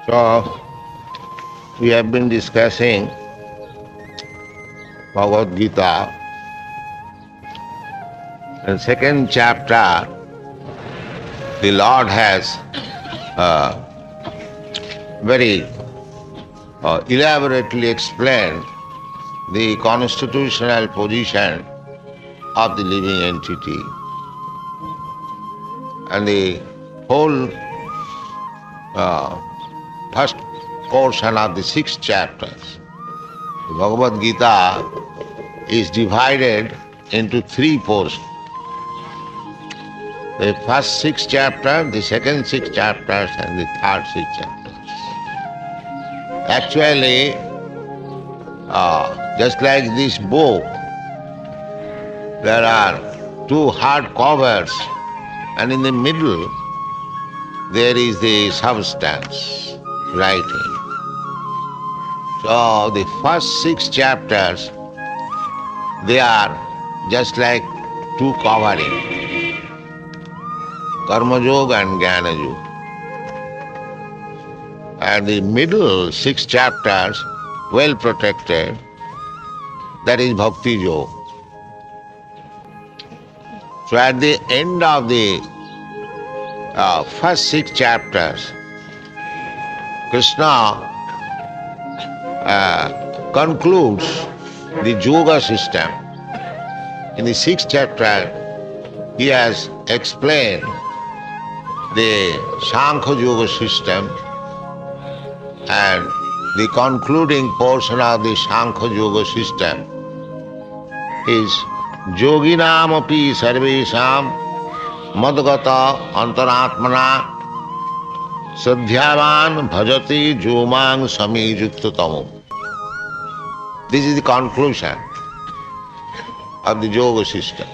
So, we have been discussing Bhagavad Gita, and second chapter, the Lord has very elaborately explained the constitutional position of the living entity. And the whole first portion of the 6 chapters, the Bhagavad Gita, is divided into 3 portions. The first 6 chapters, the second 6 chapters, and the third 6 chapters. Actually, just like this book, there are 2 hard covers, and in the middle there is the substance, writing. So the first 6 chapters, they are just like 2 covering, Karma Yoga and Jnana Yoga. And the middle 6 chapters, well protected, that is Bhakti Yoga. So at the end of the first 6 chapters, Krishna concludes the yoga system. In the 6th chapter, he has explained the Sankhya Yoga system, and the concluding portion of the Sankhya Yoga system is Yoginam api sarvesham madgata antaratmana sadhyavan bhajati jomang samijuktatamo. This is the conclusion of the yoga system.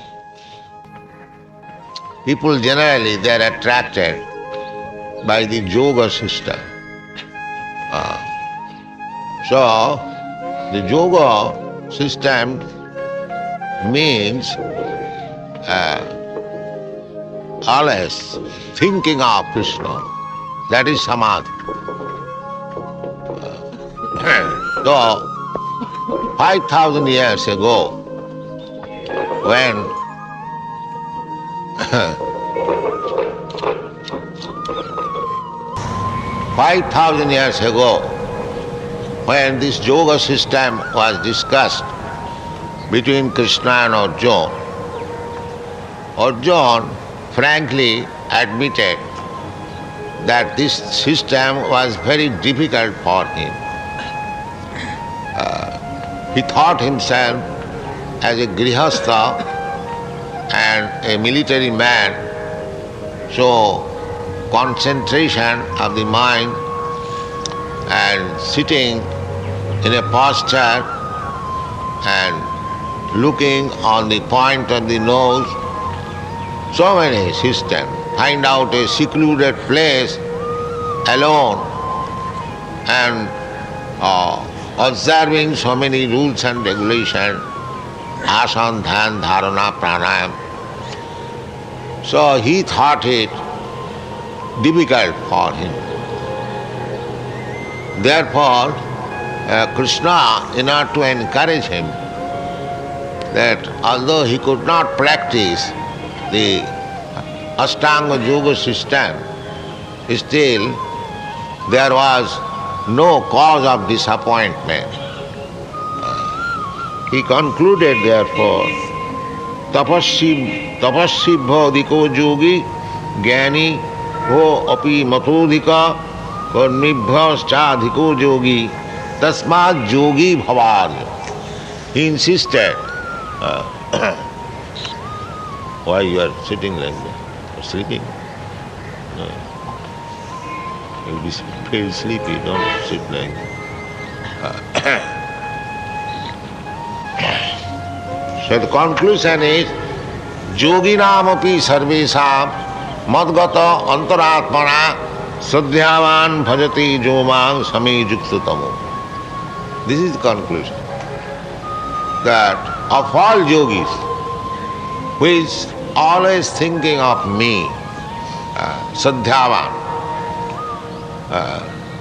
People generally, they are attracted by the yoga system. So, the yoga system means always thinking of Krishna. That is samadhi. So, 5,000 years ago, when when this yoga system was discussed between Krishna and Arjuna, Arjuna frankly admitted that this system was very difficult for him. He thought himself as a grihastha and a military man, so concentration of the mind and sitting in a posture and looking on the point of the nose, so many systems. Find out a secluded place alone and observing so many rules and regulations, asana, dhyan, dharana, pranayam. So he thought it difficult for him. Therefore, Krishna, in order to encourage him, that although he could not practice the Ashtanga Yoga system, still there was no cause of disappointment. He concluded, therefore, tapasibha diko yogi jnani ho api matodhika karmibhyascha dhiko yogi tasmad yogi bhavarya. He insisted. Why you are sitting like that? Or sleeping? No. You'll be feel sleepy, don't sit like that. So the conclusion is Yoginam api sarvesham madgata antaratmana sadhyavan bhajati jomang samijuktatamo. This is the conclusion. That of all yogis, who is always thinking of me, sadhyavan,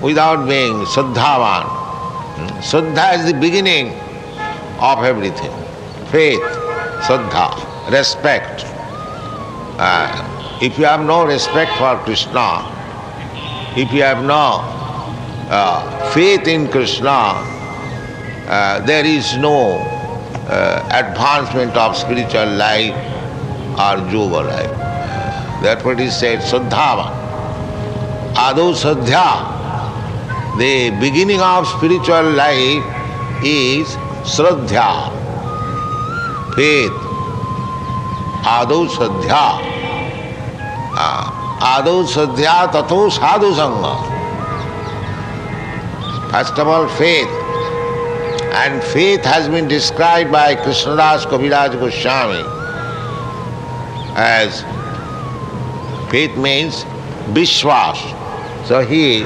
without being Shraddhavan. Shraddha is the beginning of everything. Faith, Shraddha, respect. If you have no respect for Krishna, if you have no faith in Krishna, there is no advancement of spiritual life or yoga life. Therefore it is said, Shraddhavan. Adu Shraddha, the beginning of spiritual life is Shraddha, faith. Adu Shraddha. Adu Shraddha tato sadhu sangha. First of all, faith. And faith has been described by Krishnadas Kaviraj Goswami as faith means Vishwas. So he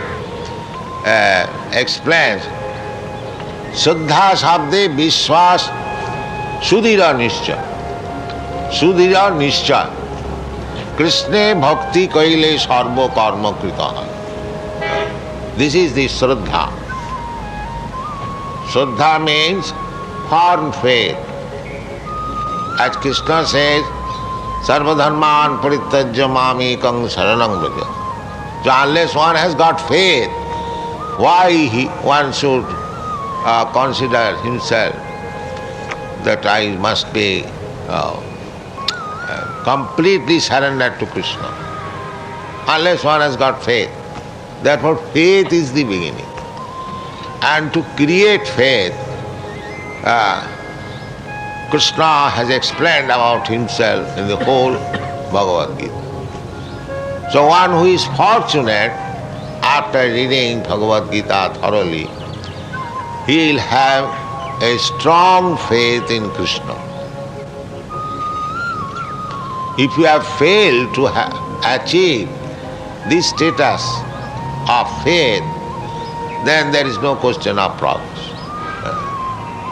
explains Shraddha Shabde Vishwas Sudhira Nishcha. Sudhira Nishcha. Krishne Bhakti Kaile Sarva Karma Kritaha. This is the Shraddha. Shraddha means firm faith. As Krishna says, Sarva dharman parityajya mamekam saranam vraja. So unless one has got faith, why one should consider himself that I must be completely surrendered to Krishna? Unless one has got faith. Therefore faith is the beginning. And to create faith, Krishna has explained about himself in the whole Bhagavad Gita. So one who is fortunate after reading Bhagavad Gita thoroughly, he will have a strong faith in Krishna. If you have failed to achieve this status of faith, then there is no question of progress.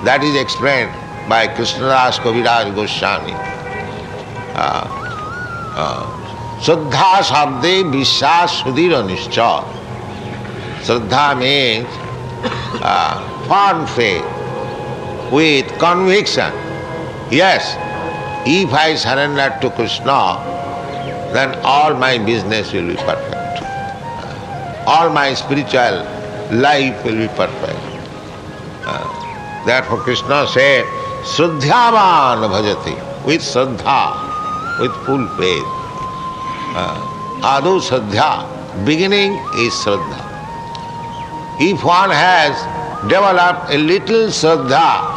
That is explained by Krishnadas Kaviraj Goswami. Shraddha Shabde Vishwas Sudhira Nishcha. Shraddha means firm faith with conviction. Yes, if I surrender to Krishna, then all my business will be perfect. All my spiritual life will be perfect. Therefore Krishna said, Shraddhavan bhajati, with Shraddha, with full faith. Adu Shraddha, beginning is Shraddha. If one has developed a little Shraddha,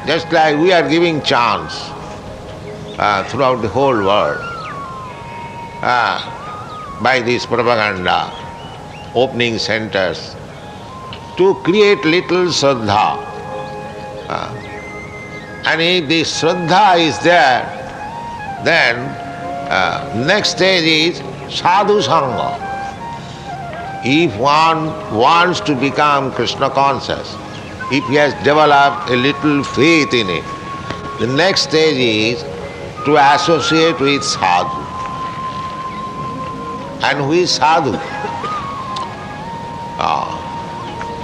just like we are giving chance throughout the whole world by this propaganda, opening centers, to create little Shraddha. And if the Shraddha is there, then next stage is Sadhu Sangha. If one wants to become Krishna conscious, if he has developed a little faith in it, the next stage is to associate with Sadhu. And who is Sadhu?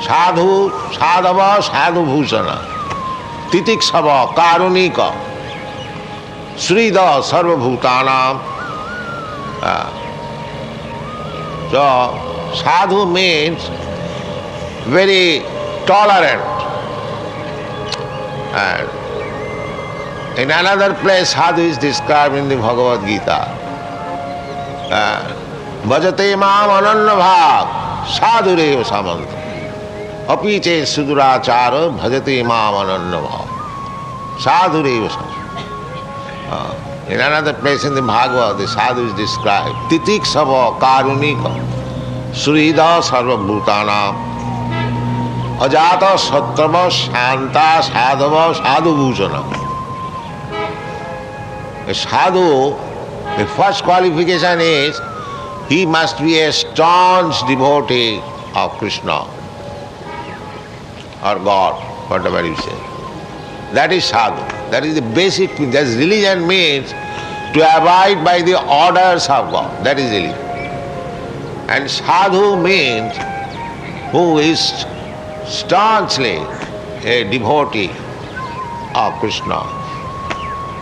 Sadhu, Sadhava, Sadhu Bhusana, Titikshava, Karunika, Srida, Sarva Bhutanam. So, Sadhu means very tolerant. And in another place, Sadhu is described in the Bhagavad Gita. Bhajate mam ananya bhag, sadhureva samanta. Apiche sudurachara, bhajate mam ananya bhag, sadhureva samanta. In another place in the Bhagavad, the Sadhu is described. Titikshava karunika, surida sarva bhutanam, ajata sattva shanta sadhava sadhu bhusana. A sadhu, the first qualification is he must be a staunch devotee of Krishna or God, whatever you say. That is sadhu. That is the basic thing. That is religion means to abide by the orders of God. That is religion. And sadhu means who is staunchly a devotee of Krishna.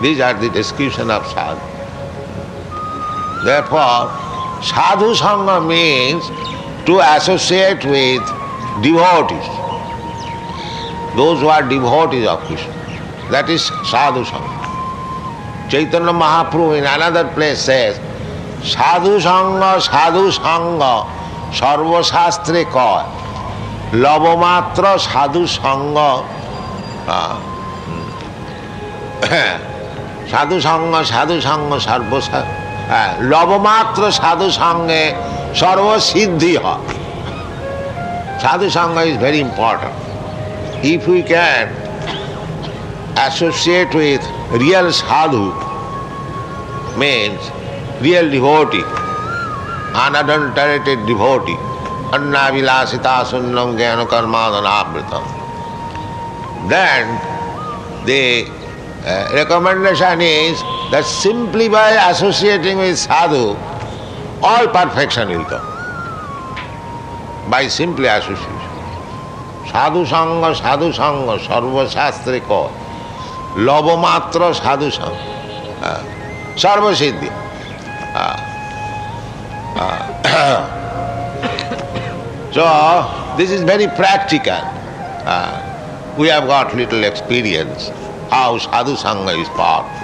These are the description of sadhu. Therefore, sadhu sangha means to associate with devotees, those who are devotees of Krishna. That is sadhu sangha. Chaitanya Mahaprabhu in another place says, sadhu sangha sarva shastre kaya, labamatra sadhu sangha sadhu sangha sarva labamatra sadhu sangha sarva siddhi hai. Sadhu sangha is very important. If we can associate with real sadhu, means real devotee, unadulterated devotee, annavilasita sunnam jnana karmadhanavritam, then the recommendation is that simply by associating with sadhu, all perfection will come. By simply association. Sadhu sangha sarva shastre kaya, labamatra sadhu sangha sarva siddhi. So this is very practical. We have got little experience how sadhu sangha is powerful.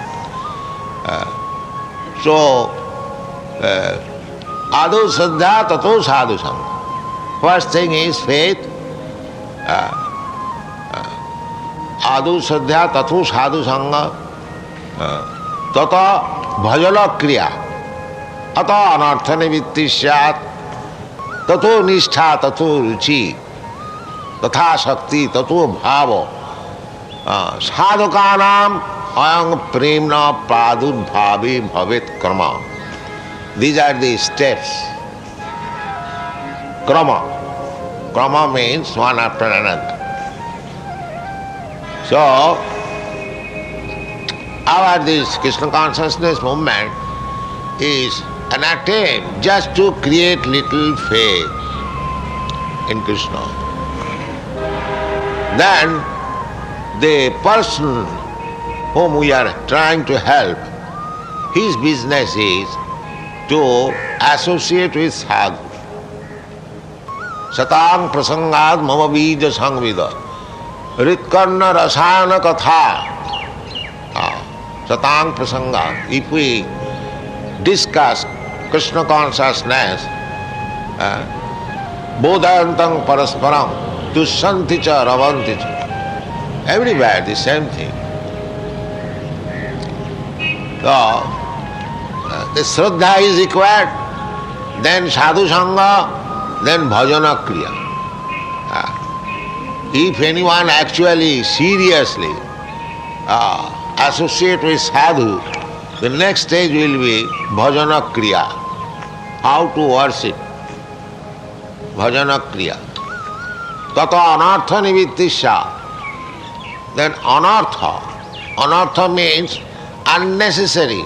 So adu saddha tato sadhu sangha. First thing is faith. Adu saddha tato sadhu sangha tata bhajana kriya ata anartha nivitti syat tato nishtha tato ruchi tatha shakti tato bhava sadhukanam ayam premna pradurбhave bhavet krama. These are the steps. Krama. Krama means one after another. So, our this Krishna consciousness movement is an attempt just to create little faith in Krishna. Then the person whom we are trying to help, his business is to associate with sadhu. Satang prasangad mama bija sangvida ritkarna rasayana katha. Satang prasangad. If we discuss Krishna consciousness, bodhayantang parasparam dushanti cha ravanti cha. Everywhere the same thing. So, the Shraddha is required, then sadhu sangha, then bhajana kriya. If anyone actually seriously associate with sadhu, the next stage will be bhajana kriya. How to worship? Bhajana kriya. Tata anartha nivittisya. Then anartha. Anartha means unnecessary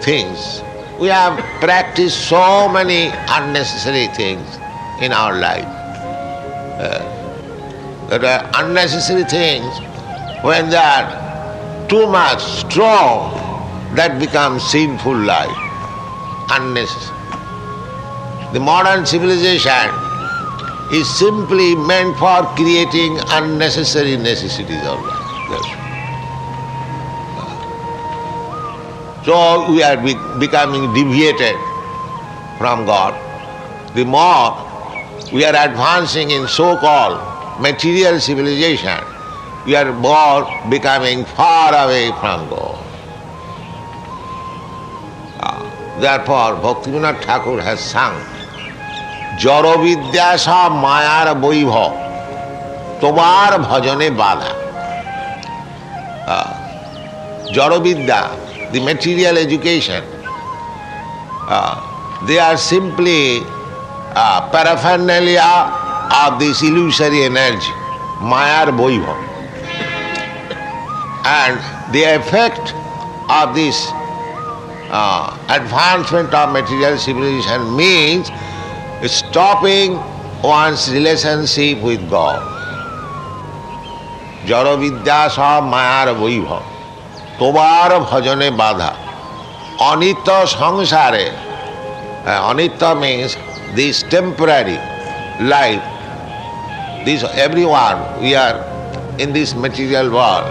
things. We have practiced so many unnecessary things in our life. There are unnecessary things, when they are too much strong, that becomes sinful life. Unnecessary. The modern civilization is simply meant for creating unnecessary necessities of life. So we are becoming deviated from God. The more we are advancing in so-called material civilization, we are more becoming far away from God. Therefore, Bhaktivinoda Thakur has sung, Jaro vidya sa mayar boibhav, tomar bhajane bada. Jaro vidya, the material education, they are simply paraphernalia of this illusory energy, mayar boibhav. And the effect of this advancement of material civilization means stopping one's relationship with God. Jara vidya sab mayar vaibhav, tobar bhajane badha. Anitya sangsare. Anitya means this temporary life. This everyone, we are in this material world,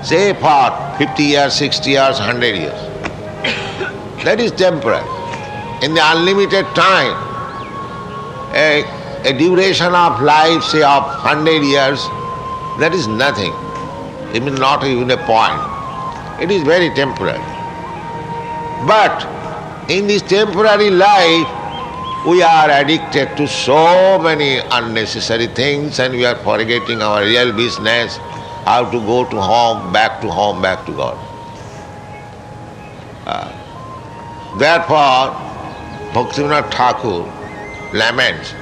say for 50 years, 60 years, 100 years. That is temporary. In the unlimited time, a duration of life, say of 100 years, that is nothing, even not even a point. It is very temporary. But in this temporary life, we are addicted to so many unnecessary things and we are forgetting our real business, how to go to home, back to God. Therefore, Bhaktivinoda Thakur laments.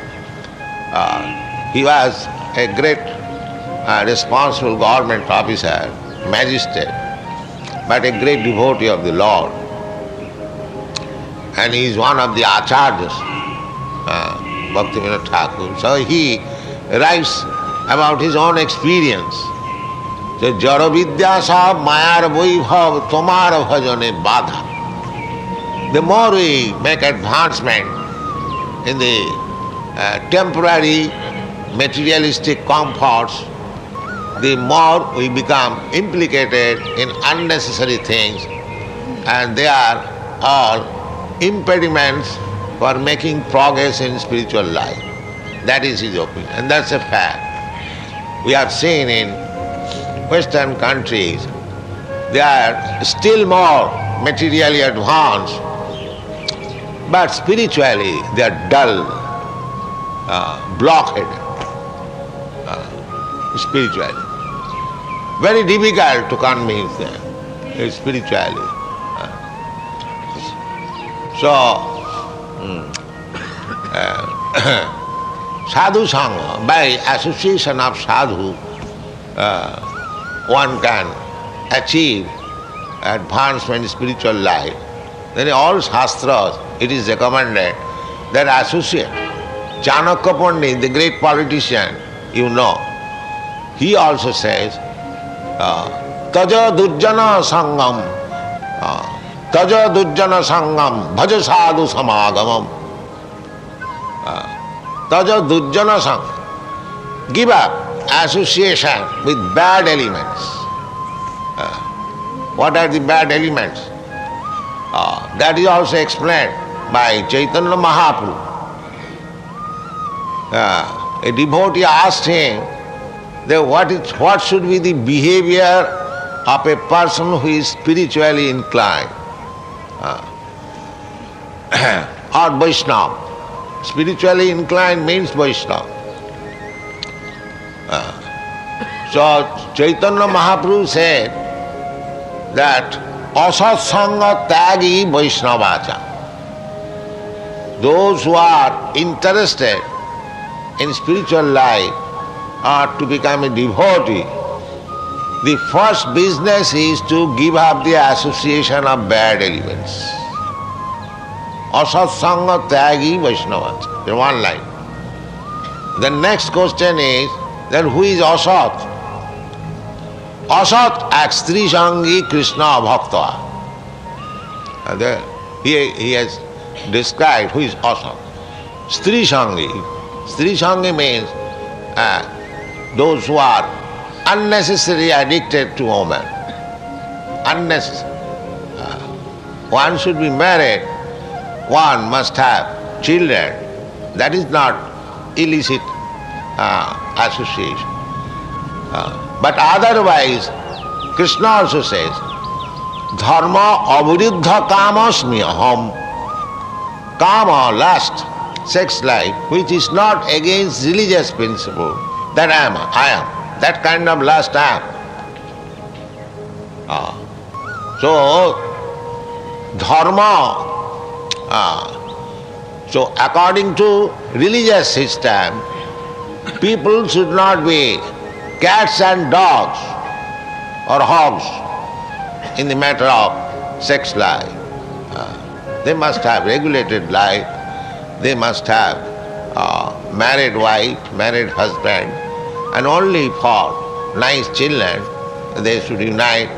He was a great responsible government officer, magistrate, but a great devotee of the Lord. And he is one of the acharyas, Bhaktivinoda Thakur. So he writes about his own experience. So, Jara vidya sab mayar vaibhav tomar bhajane badha. The more we make advancement in the temporary materialistic comforts, the more we become implicated in unnecessary things, and they are all impediments for making progress in spiritual life. That is his opinion, and that's a fact. We have seen in Western countries, they are still more materially advanced, but spiritually they are dull, blockheaded, spiritually. Very difficult to convince them spiritually. Sadhu Sangha, by association of sadhu, one can achieve advancement in spiritual life. Then in all shastras it is recommended that associate. Chanakya Pandit, the great politician, you know, he also says, Taja Durjana Sangam, Taja Durjana Sangam, Bhaja Sadhu Samagamam. Taja Durjana Sangam. Give up association with bad elements. What are the bad elements? That is also explained by Chaitanya Mahaprabhu. A devotee asked him that what should be the behavior of a person who is spiritually inclined, or Vaishnava. Spiritually inclined means Vaishnava. So Chaitanya Mahaprabhu said that asat sanga tyagi Vaishnavacha. Those who are interested in spiritual life or to become a devotee, the first business is to give up the association of bad elements. Asat sanga tyagi Vaishnavacha. In one line. The next question is that who is asat? Asat akstri sangi Krishna bhakta. He has described who is asat. Stri sangi. Stri sangi means those who are unnecessarily addicted to women. Unnecessary. One should be married, one must have children. That is not illicit association. But otherwise, Krishna also says, Dharma aviruddha kamasmi aham. Kama, lust, sex life, which is not against religious principle, that I am. That kind of lust I am. So, dharma, so according to religious system, people should not be cats and dogs or hogs in the matter of sex life. They must have regulated life. They must have married wife, married husband, and only for nice children they should unite.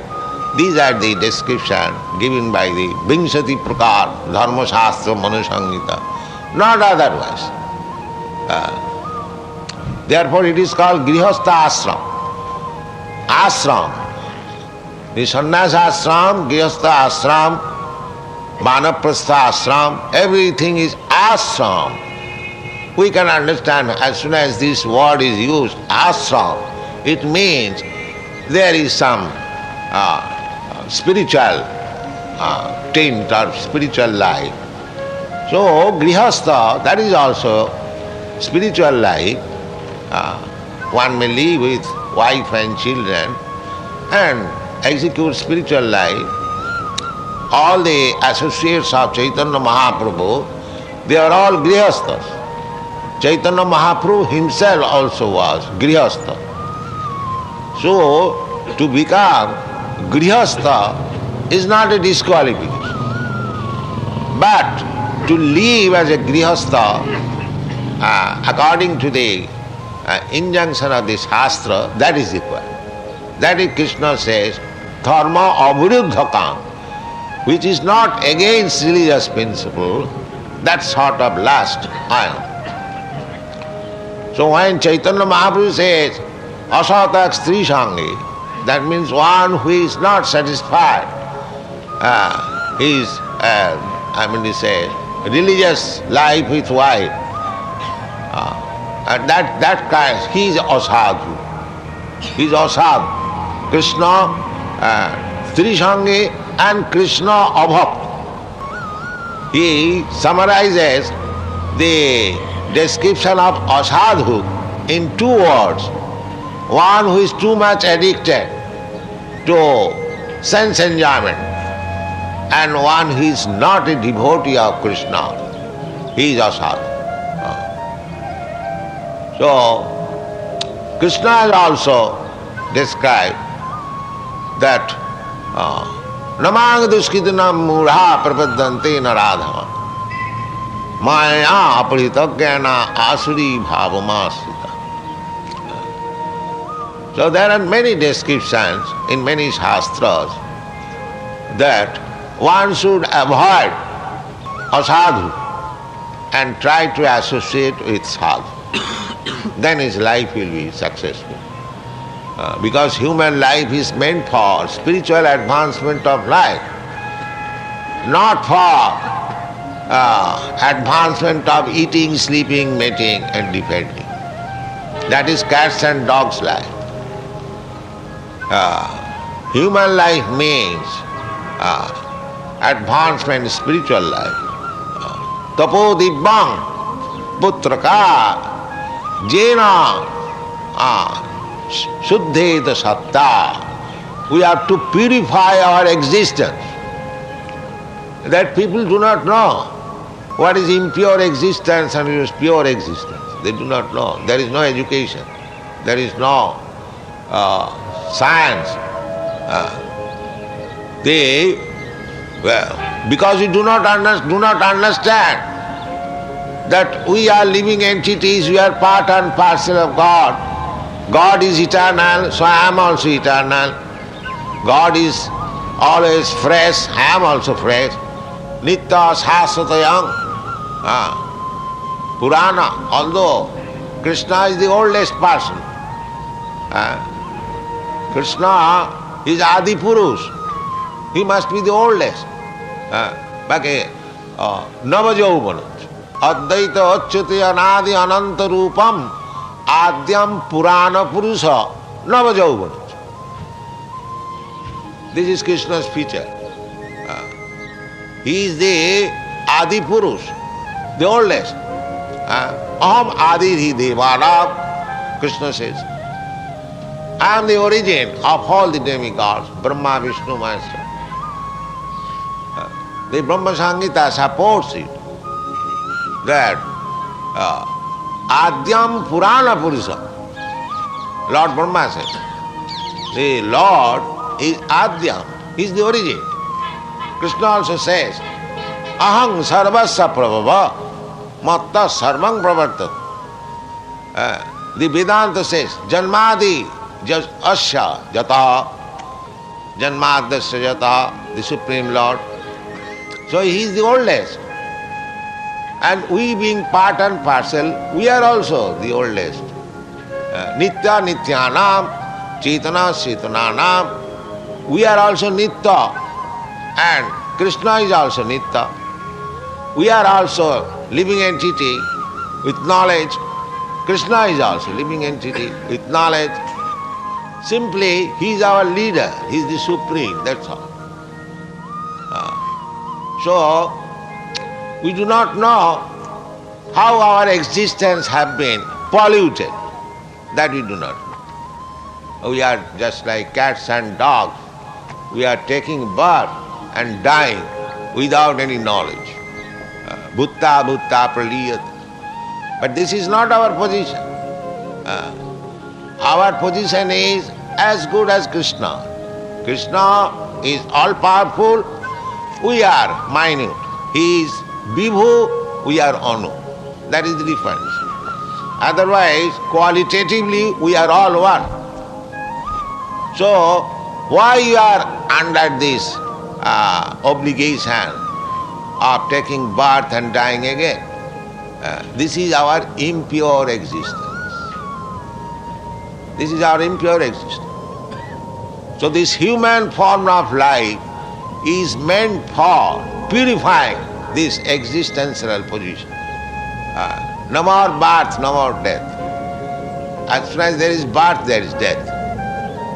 These are the description given by the Vimshati Prakar Dharma Shastra Manu Samhita, not otherwise. Therefore it is called Grihastha Ashram. Ashram. The Sannyasa Ashram, Grihastha Ashram, Vanaprastha Ashram, everything is ashram. We can understand as soon as this word is used, ashram, it means there is some spiritual tint or spiritual life. So, Grihastha, that is also spiritual life. One may live with wife and children and execute spiritual life. All the associates of Chaitanya Mahaprabhu, they are all Grihasthas. Chaitanya Mahaprabhu himself also was Grihastha. So, to become Grihastha is not a disqualification. But to live as a Grihastha, according to the injunction of the Shastra, that is required. That is, Krishna says, Dharma aviruddhakam, which is not against religious principle, that sort of lust I am. So when Chaitanya Mahaprabhu says, Asatak Stri Sangi, that means one who is not satisfied, he says, religious life with wife, and that kind, he is asadhu. He is asadhu. Krishna, Stri Sangi and Krishna abhakt. He summarizes the description of asadhu in 2 words. One who is too much addicted to sense enjoyment, and one who is not a devotee of Krishna, he is asadhu. So, Krishna has also described that Namang duskitanam mudha prapaddante naradhama maya aparitagyana asuri bhavamasita. So there are many descriptions in many shastras that one should avoid asadhu and try to associate with sadhu. Then his life will be successful. Because human life is meant for spiritual advancement of life, not for advancement of eating, sleeping, mating and defending. That is cats and dogs' life. Human life means advancement in spiritual life. Tapo dibbang putraka jena Shuddheta satta. We have to purify our existence. That people do not know what is impure existence and what is pure existence. They do not know. There is no education. There is no science. Because we do not understand that we are living entities, we are part and parcel of God. God is eternal, so I am also eternal. God is always fresh, I am also fresh. Nitya Shasvatayam. Purana, although Krishna is the oldest person. Krishna is Adi Purush. He must be the oldest. Navajauvanam. Advaita Achyuti Anadi Ananta Rupam Adyam Purana Purusha Navajauvanam. This is Krishna's feature. He is the Adi Purush, the oldest. Aham Adihi Devanam, Krishna says. I am the origin of all the demigods, Brahma, Vishnu, myself. The Brahma Samhita supports it, that Adyam Purana Purusha, Lord Brahma says. The Lord is Adyam, he is the origin. Krishna also says, aham sarvasya prabhava matta sarvang pravartat. The Vedanta says, Janmadi asya jata, Janmadasya jata, the Supreme Lord. So he is the oldest. And we being part and parcel, we are also the oldest. Nitya nityanam, Chaitana chetananam, we are also Nitya. And Krishna is also Nitya. We are also living entity with knowledge. Krishna is also living entity with knowledge. Simply, he is our leader, he is the supreme, that's all. So, we do not know how our existence have been polluted. That we do not know. We are just like cats and dogs. We are taking birth and dying without any knowledge. Bhutta bhutta praliyat. But this is not our position. Our position is as good as Krishna. Krishna is all-powerful, we are minute. He is Vibhu, we are Anu. That is the difference. Otherwise, qualitatively, we are all one. So, why you are under this obligation of taking birth and dying again? This is our impure existence. This is our impure existence. So this human form of life is meant for purifying this existential position. No more birth, no more death. As soon as there is birth, there is death.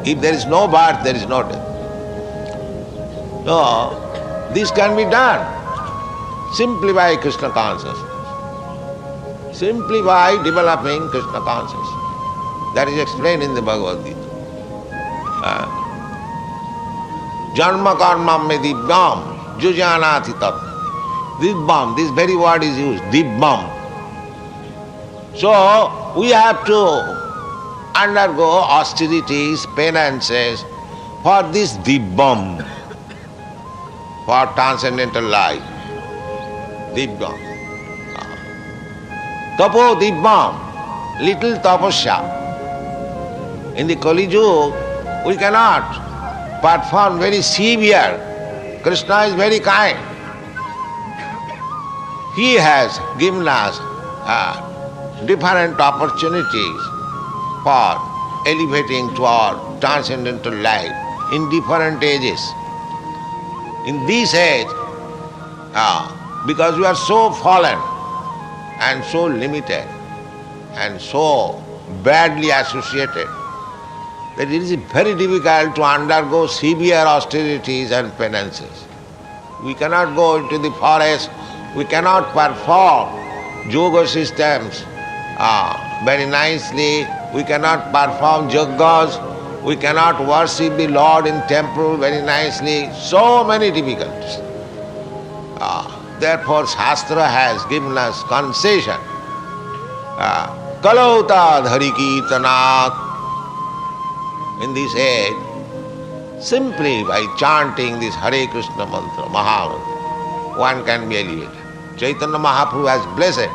If there is no birth, there is no death. So, this can be done simply by Krishna consciousness. Simply by developing Krishna consciousness. That is explained in the Bhagavad Gita. Janma karma me divyam jujanati tat. Divyam, this very word is used, divyam. So, we have to undergo austerities, penances for this divyam, for transcendental life. Divyam. Tapo divyam, little tapasya. In the Kali Yuga, we cannot perform very severe. Krishna is very kind. He has given us different opportunities for elevating to our transcendental life in different ages. In this age, because we are so fallen and so limited and so badly associated, that it is very difficult to undergo severe austerities and penances. We cannot go into the forest, we cannot perform yoga systems very nicely, we cannot perform yajnas, we cannot worship the Lord in temple very nicely. So many difficulties. Therefore Shastra has given us concession. Kalauta dhari kirtanat. In this age, simply by chanting this Hare Krishna mantra, Mahamantra, one can be elevated. Chaitanya Mahaprabhu has blessed.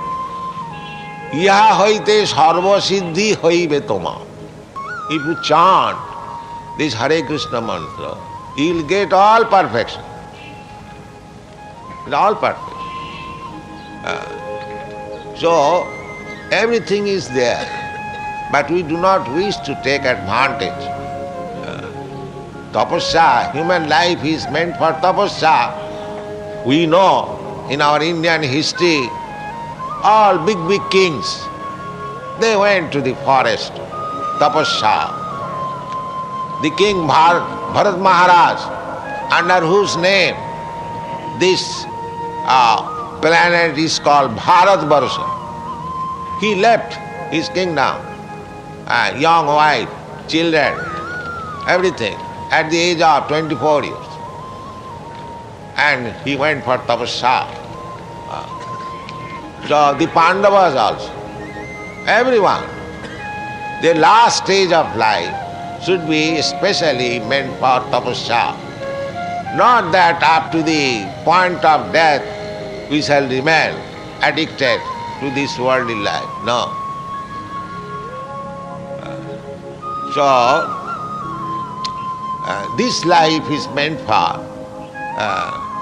Yaha hoite sarva siddhi hoibe toma. If you chant this Hare Krishna mantra, you will get all perfection. All perfection. So, everything is there. But we do not wish to take advantage. Tapasya, human life is meant for tapasya. We know in our Indian history, all big kings, they went to the forest, tapasya. The king Bharat Maharaj, under whose name this planet is called Bharatvarsha, he left his kingdom. Young wife, children, everything, at the age of 24 years. And he went for tapasya. So the Pandavas also, everyone, their last stage of life should be especially meant for tapasya. Not that up to the point of death we shall remain addicted to this worldly life. No. So, this life is meant for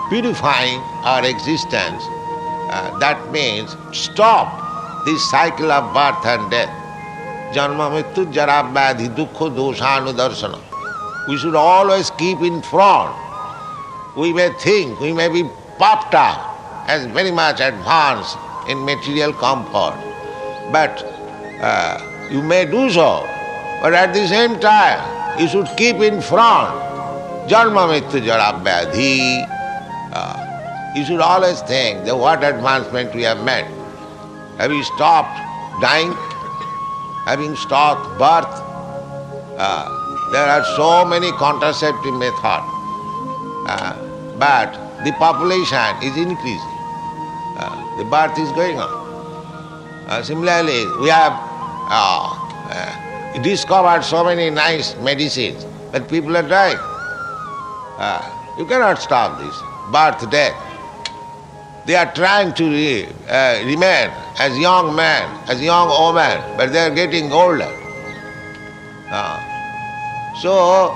purifying our existence. That means stop this cycle of birth and death. Janma mrityu jara vyadhi dukkha doshanudarsana. We should always keep in front. We may think, we may be puffed up as very much advanced in material comfort, but you may do so, but at the same time you should keep in front. Janma mrityu jara vyadhi. You should always think that what advancement we have made. Have you stopped dying? Having stopped birth? There are so many contraceptive methods, but the population is increasing. The birth is going on. Similarly, we have discovered so many nice medicines, but people are dying. You cannot stop this birth, death. They are trying to remain as young men, as young women, but they are getting older. So,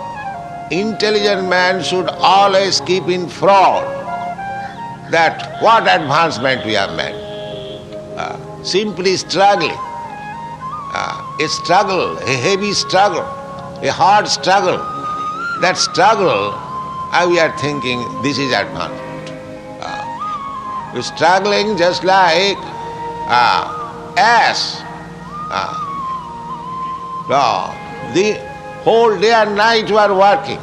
intelligent man should always keep in front that what advancement we have made. Simply struggling, a struggle, a heavy struggle, a hard struggle. That struggle, we are thinking this is advancement. You're struggling just like ass. The whole day and night you are working.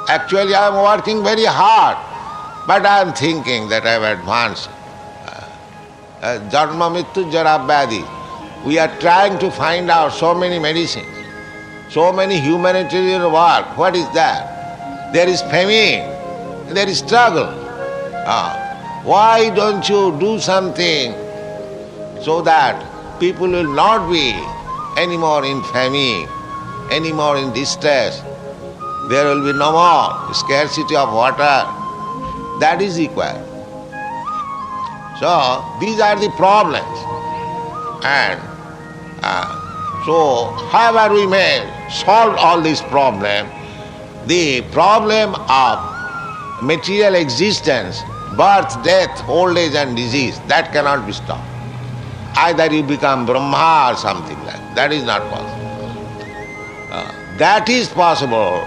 Actually I am working very hard, but I am thinking that I have advanced. Janma mrityu jara vyadhi. We are trying to find out so many medicines, so many humanitarian work. What is that? There is famine, there is struggle. Why don't you do something so that people will not be anymore in famine, anymore in distress? There will be no more scarcity of water. That is required. So, these are the problems. And so, however we may solve all these problems, the problem of material existence, birth, death, old age and disease, that cannot be stopped. Either you become Brahma or something like that. That is not possible. That is possible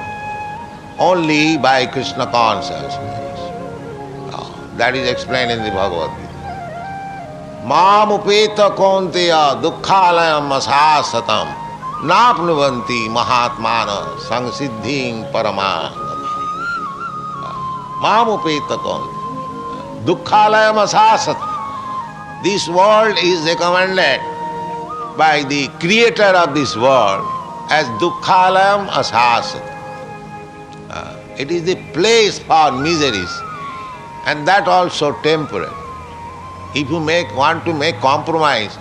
only by Krishna consciousness. That is explained in the Bhagavad Gita. Mam upeta kaunteya dukkhalayam asasatam napnuvanti mahatmana samsiddhim paramanam. Mam upeta kaunteya dukkhalayam asasatam. This world is recommended by the creator of this world as dukkhalayam asasatam. It is the place for miseries, and that also temporary. If you want to make compromise,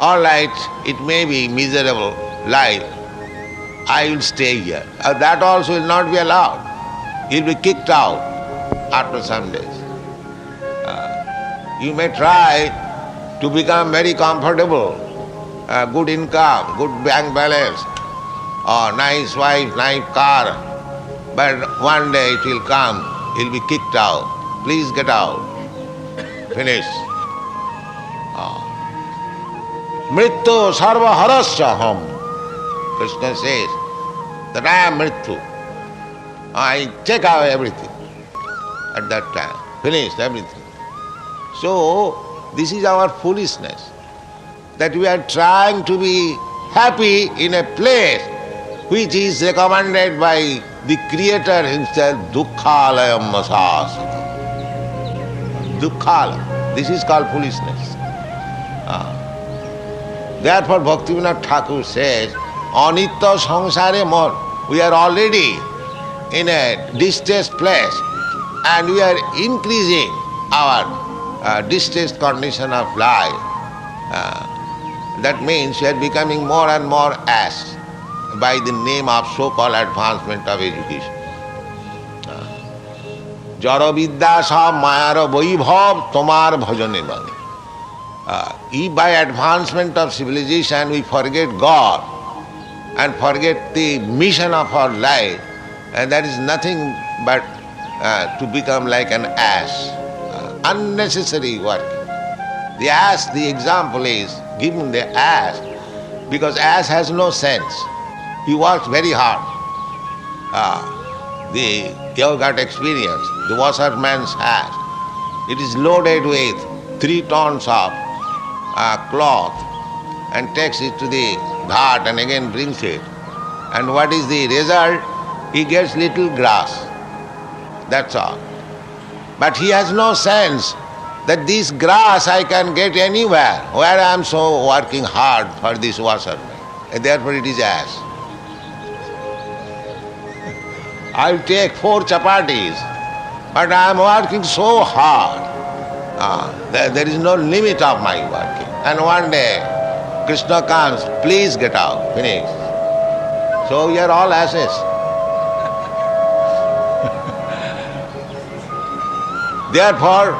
all right, it may be miserable life, I will stay here. That also will not be allowed. You will be kicked out after some days. You may try to become very comfortable, good income, good bank balance, or nice wife, nice car, but one day it will come, you'll be kicked out. Please get out. Finish. Mrityu sarva harasya ham. Krishna says that I am Mrityu. I take away everything at that time. Finished everything. So, this is our foolishness, that we are trying to be happy in a place which is recommended by the Creator himself, dukkhalayam asasata. Dukkhalayam. This is called foolishness. Therefore, Bhaktivinoda Thakur says, anitya sansare mon. We are already in a distressed place and we are increasing our distressed condition of life. That means we are becoming more and more ass by the name of so-called advancement of education. জড়বিদ্যা সব মায়ার বৈভব তোমার ভজনে বলে। If by advancement of civilization we forget God and forget the mission of our life, and that is nothing but to become like an ass, unnecessary work. The ass, the example is given the ass because ass has no sense. He works very hard. You have got experience. The washerman's ass, it is loaded with 3 tons of cloth and takes it to the ghat and again brings it. And what is the result? He gets little grass. That's all. But he has no sense that this grass I can get anywhere where I am so working hard for this washerman. And therefore it is ass. I'll take 4 chapatis, but I am working so hard. There is no limit of my working. And one day, Krishna comes, please get out, finish. So we are all asses. Therefore,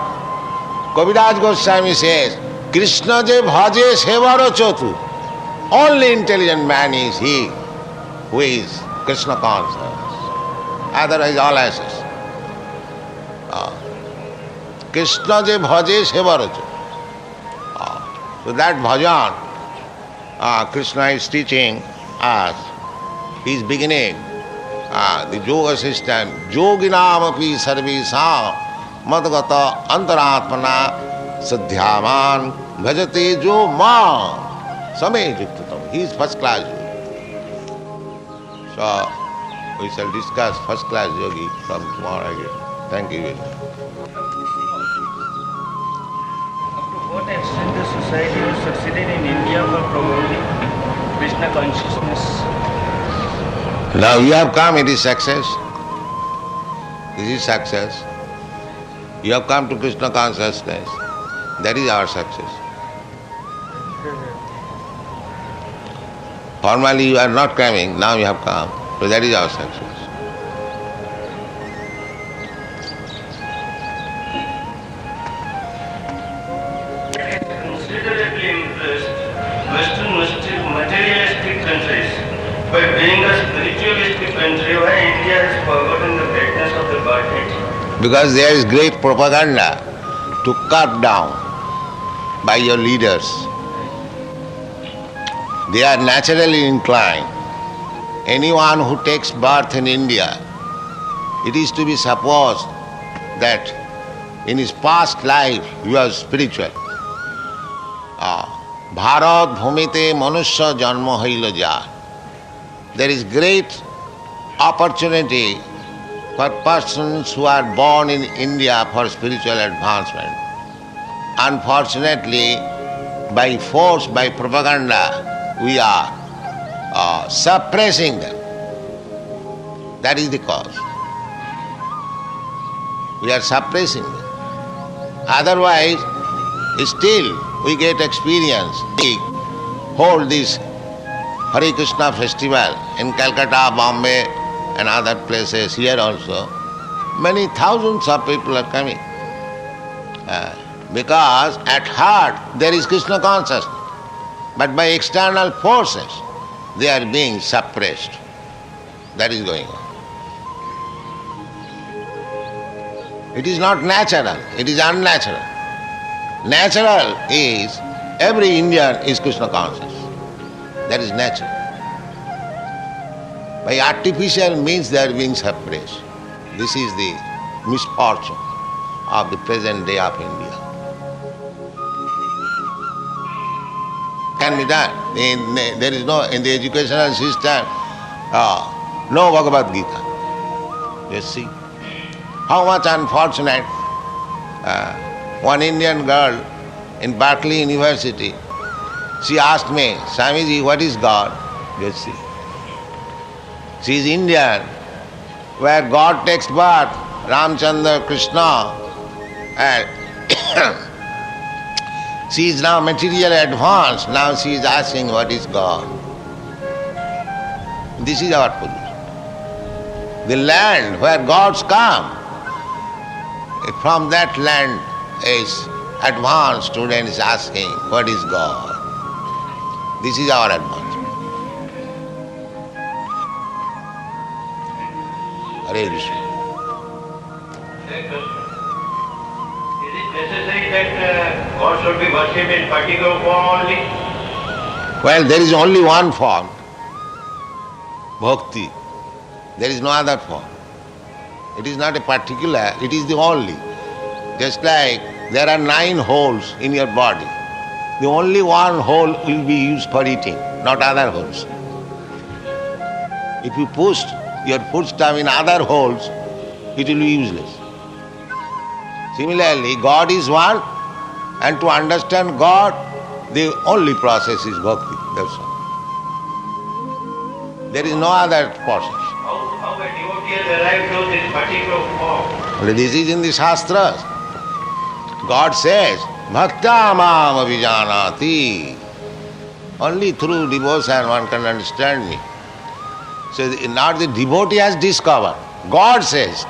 Kaviraj Goswami says, Krishna je bhaje sevaro chotu. Only intelligent man is he who is Krishna conscious. Otherwise all asses. Krishna je bhaje sevaro chotu. So that bhajan, Krishna is teaching us. He is beginning the yoga system. Yoginam api sarvesam madgata antaratmana sadhyaman bhajate jo mam same yuktatam. He is first class yogi. So we shall discuss first class yogi from tomorrow again. Thank you very much. What extent the society has succeeded in India for promoting Krishna consciousness? Now you have come, it is success. This is success. You have come to Krishna consciousness. That is our success. Formally you are not coming, now you have come. So that is our success. Considerably impressed Western materialistic countries by being a spiritualistic country, why India has forgotten the greatness of the Godhead? Because there is great propaganda to cut down by your leaders. They are naturally inclined. Anyone who takes birth in India, it is to be supposed that in his past life he was spiritual. Bharat bhumite manusya janma haila ja. There is great opportunity for persons who are born in India for spiritual advancement. Unfortunately, by force, by propaganda, we are suppressing them. That is the cause. We are suppressing them. Otherwise, still we get experience. We hold this Hare Krishna festival in Calcutta, Bombay and other places, here also. Many thousands of people are coming. Because at heart there is Krishna consciousness. But by external forces they are being suppressed. That is going on. It is not natural, it is unnatural. Natural is every Indian is Krishna conscious. That is natural. By artificial means they are being suppressed. This is the misfortune of the present day of India. Can be done. There is no, in the educational system, no Bhagavad Gita. You see how much unfortunate. One Indian girl in Berkeley University, she asked me, Swamiji, what is God? You see. She is Indian, where God takes birth, Ramchandra, Krishna, and she is now materially advanced. Now she is asking what is God. This is our position. The land where gods come, from that land is advanced student is asking, what is God? This is our advancement. Hare Krishna. Is it necessary that God should be worshipped in particular form only? Well, there is only one form, bhakti. There is no other form. It is not a particular, it is the only. Just like there are 9 holes in your body. The only one hole will be used for eating, not other holes. If you push your footstep in other holes, it will be useless. Similarly, God is one, and to understand God, the only process is bhakti. That's all. There is no other process. How a devotee has arrived to this particular form? Only this is in the Shastras. God says, Bhakta mam avijanati. Only through devotion one can understand me. So not the devotee has discovered. God says,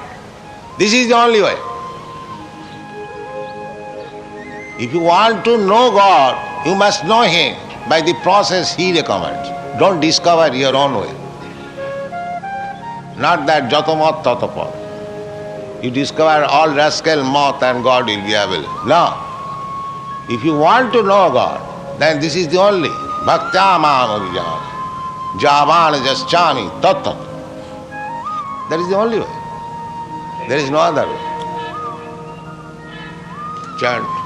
this is the only way. If you want to know God, you must know Him by the process He recommends. Don't discover your own way. Not that jatamat tatapad. You discover all rascal moth and God will be available. No. If you want to know God, then this is the only. Bhakta mam avijana. Javan jaschami tattat. That is the only way. There is no other way. Chant.